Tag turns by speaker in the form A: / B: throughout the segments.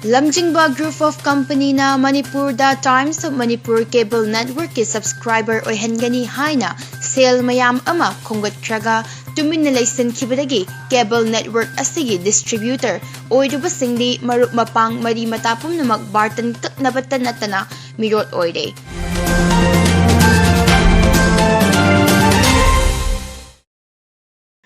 A: Lamjingba Group of Company na Manipur da Times of Manipur Cable Network ki subscriber oihangani haina sale mayam ama khongatkhraga tumin na license kibadagi cable network asigi distributor oidubasingdi marup mapang mari matapum na magbartan kaknabatan natana mirot oide.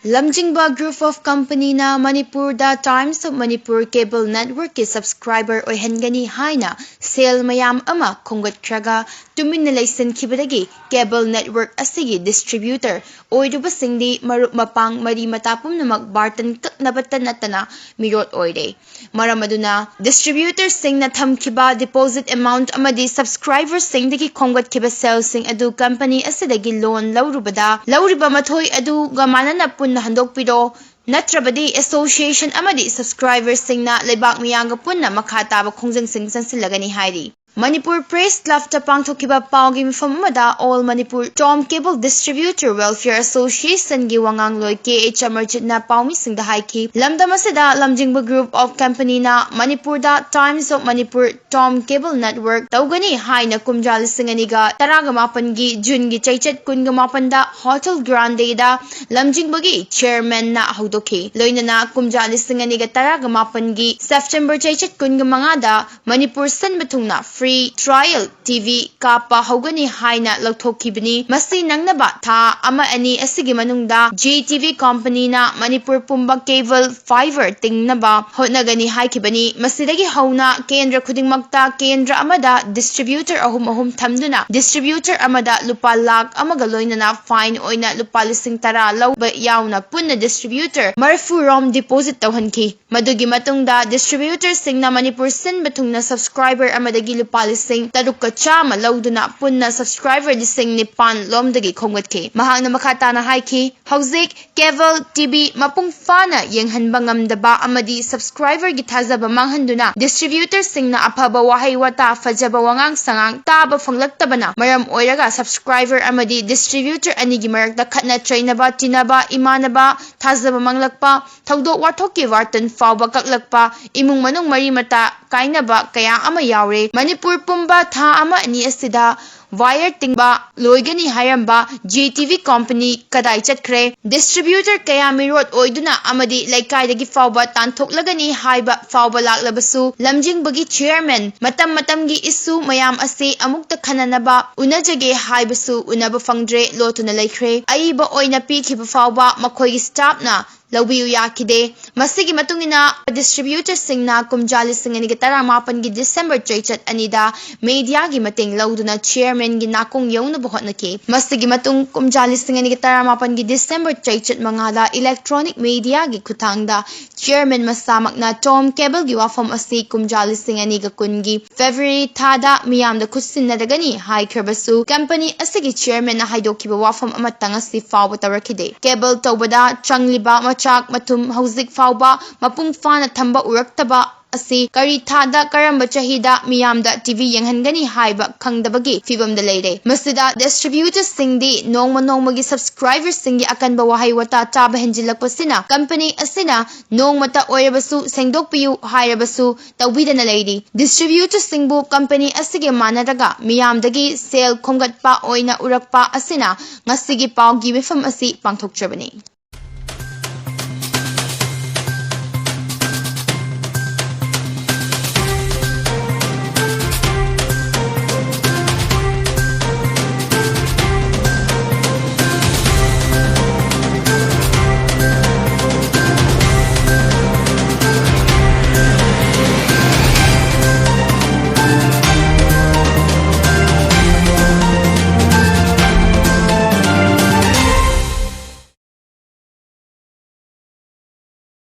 A: Lamjingba Group of Company na Manipur da Times of Manipur Cable Network ki subscriber oihangani haina sale mayam ama khongatkhraga tumin na license kibadagi cable network asigi distributor oidubasingdi marup mapang mari matapum na magbartan kaknabatan natana mirot oide. Maramaduna distributor sing na thamkiba deposit amount amadi subscriber sing dagi khongatkiba sales sing adu company asidagi loan lauriba mathoi adu gamanana pun handokpido natrabadi association amadi subscribers singna leibak miyanga punna makhataba khongjang sing sansilagani hairi. Manipur Press Club pangthokiba paugi mifam amada All Manipur Tom Cable Distributor Welfare Association gi wangang loi KH Amarjit na paumi singda haiki lamdam asida Lamjingba Group of Company na Manipur da Times of Manipur Tom Cable Network tawgani haina kumjali singaniga taragamapan gi June gi chaichat kungamapan da Hotel Grande da Lamjingba gi chairman na haudoki loinana kumjali singaniga taragamapan gi September chaichat kungamanga da Manipur Sanbatungna free trial TV kapa hogani haina lathokibani masi nangnaba tha ama ani asigi manungda JTV company na Manipur Pumba cable fiber tingnaba hotnagani haikibani masidagi hauna kendra khudingmakta kendra amada distributor ahum thamduna distributor amada lupa lakh amaga loinana fine oina lupa lising tara lawba yauna punna distributor marfu rom deposit tawhanki madugi matungda distributor singna Manipur sin batungna subscriber amadagi Palising tarukka chama lauduna punna subscriber dising nipan lomdagi khongwatki mahangna makhatana haiki hauzik cable TV mapung fana yenghanba ngamdaba amadi subscriber gi thazaba manghanduna distributor singna aphaba wahai wata fajaba wangang sangang taba fanglaktabana maram oiraga subscriber amadi distributor anigi marakta khatna trainaba tinaba imanaba thazaba manglakpa thawdok wathokki wartan fawba kaklakpa imung manung mari mata kainaba kaya ama yaure Manipur Pumba tha ama ani asida wire tingba loigani hayamba JTV company kadai chakhre distributor kaya mirot oiduna amadi laikai fawba tantoklagani haiba fawba laklabasu Lamjingbagi chairman matam gi isu mayam ase amukta khananaba unajage haibasu unaba fangdre lotuna laikre aiba oina pikhiba fawba makhoigi staff na Lawiyu yakide masigi matungina distributor singna kumjali singani gi taramapan gi December chaichat anida media gi mating lauduna chairman gi nakong yawna bohotnaki masigi matung kumjali singani gi taramapan gi December chaichat mangada electronic media gi kuthangda chairman masamakna Tom Cable gi wafam asi kumjali singani ga kungi February thada miyamda khutsinadagani haikhrabasu company asigi chairman na haidokiba wafam amatang asi fawba tarakide cable tawbada changliba chak matum hauzik fawba mapung fana thamba uraktaba asi kari thada karamba chahida miyamda TV yenghangani haiba khangdabagi fibamda leire masida distributors singdi nongma gi subscribers singi akanba wahai wata taba henjilakpasina company asina nongmata oirabasu sengdokpiyu hairabasu tawidana leiri distributors singbu company asige manadaga miyamdagi sale khongatpa oina urakpa asina ngasigi pawgi mifam asi pangthokchabani.